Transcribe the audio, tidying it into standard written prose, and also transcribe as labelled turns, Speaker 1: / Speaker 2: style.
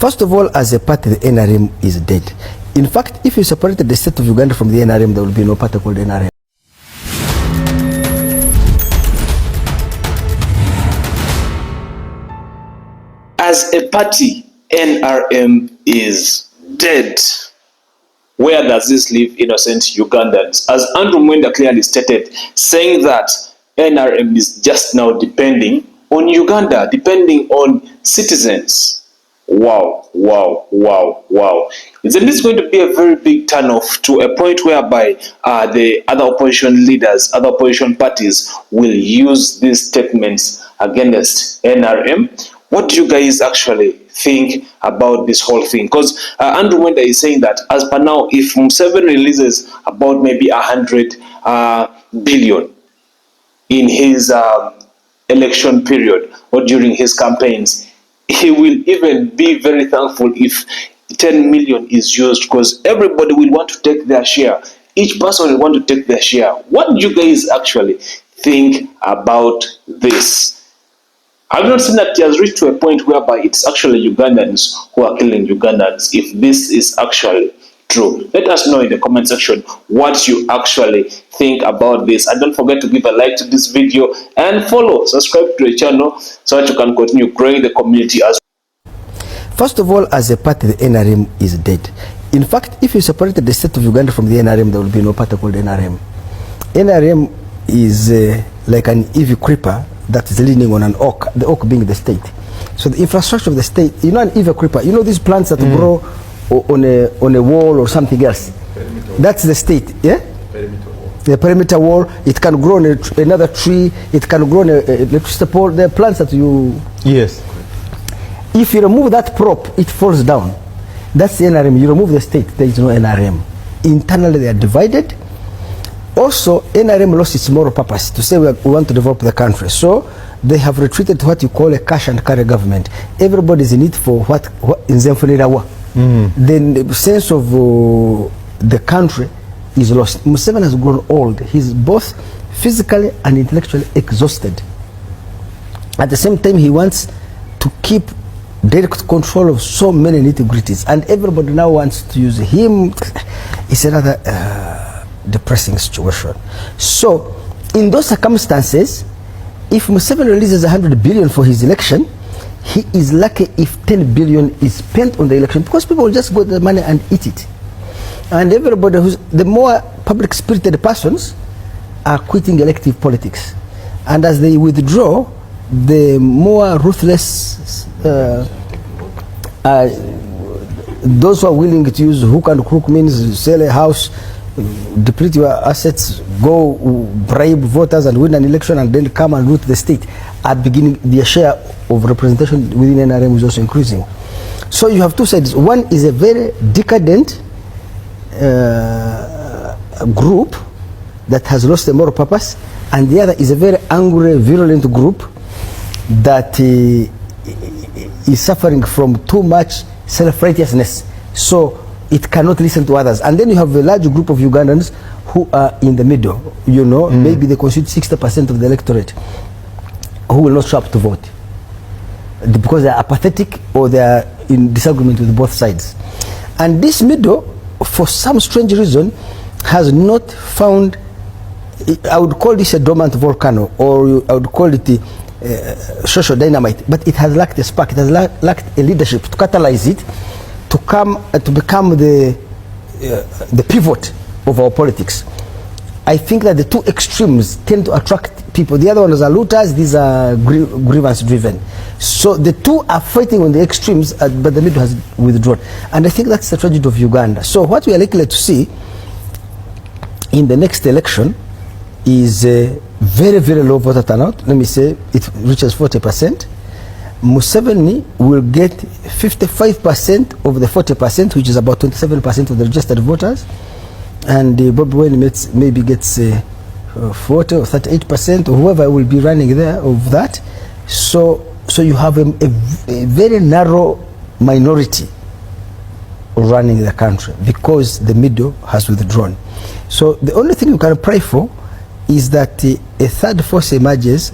Speaker 1: First of all, as a party, the NRM is dead. In fact, if you separated the state of Uganda from the NRM, there will be no party called NRM.
Speaker 2: As a party, NRM is dead. Where does this leave innocent Ugandans? As Andrew Mwenda clearly stated, saying that NRM is just now depending on Uganda, depending on citizens. Wow, wow, wow, wow. Isn't this going to be a very big turnoff to a point whereby the other opposition leaders, other opposition parties will use these statements against NRM? What do you guys actually think about this whole thing? Because Andrew Mwenda is saying that as per now, if Museveni releases about maybe 100 billion in his election period or during his campaigns, he will even be very thankful if 10 million is used, because everybody will want to take their share. Each person will want to take their share. What do you guys actually think about this? I've not seen that he has reached to a point whereby it's actually Ugandans who are killing Ugandans, if this is actually true. Let us know in the comment section what you actually think about this. And don't forget to give a like to this video and subscribe to the channel so that you can continue growing the community as well.
Speaker 1: First of all, as a party, the NRM is dead. In fact, if you separated the state of Uganda from the NRM, there will be no party called NRM. NRM is like an evil creeper that is leaning on an oak, the oak being the state. So the infrastructure of the state, you know, an evil creeper, you know these plants that grow on a wall or something else? That's the state, yeah? The perimeter wall, it can grow on another tree, it can grow on a electricity pole. There are plants that you...
Speaker 3: Yes.
Speaker 1: If you remove that prop, it falls down. That's the NRM. You remove the state, there is no NRM. Internally, they are divided. Also, NRM lost its moral purpose to say we want to develop the country. So they have retreated to what you call a cash and carry government. Everybody is in it for what in Zenfunirawa. Then the sense of the country is lost. Museveni has grown old. He's both physically and intellectually exhausted. At the same time, he wants to keep direct control of so many nitty-gritties, and everybody now wants to use him. It's another depressing situation. So in those circumstances, if Museveni releases 100 billion for his election, he is lucky if 10 billion is spent on the election, because people will just go to the money and eat it. And everybody the more public spirited persons are quitting elective politics, and as they withdraw, the more ruthless those who are willing to use hook and crook means, sell a house, deplete your assets, go bribe voters and win an election, and then come and root the state, are beginning, their share of representation within NRM is also increasing. So you have two sides. One is a very decadent group that has lost the moral purpose, and the other is a very angry, virulent group that is suffering from too much self-righteousness, so it cannot listen to others. And then you have a large group of Ugandans who are in the middle, you know, maybe they constitute 60% of the electorate, who will not show up to vote because they are apathetic or they are in disagreement with both sides. And this middle, for some strange reason, has not found, I would call this a dormant volcano, or I would call it social dynamite, but it has lacked a spark. It has lacked a leadership to catalyze it to come to become the pivot of our politics. I think that the two extremes tend to attract people. The other ones are looters, these are grievance driven. So the two are fighting on the extremes, but the middle has withdrawn. And I think that's the tragedy of Uganda. So what we are likely to see in the next election is a very, very low voter turnout. Let me say it reaches 40%. Museveni will get 55% of the 40%, which is about 27% of the registered voters. And Bobi Wine maybe gets 40 or 38%, or whoever will be running there of that. So you have a very narrow minority running the country because the middle has withdrawn. So the only thing you can pray for is that a third force emerges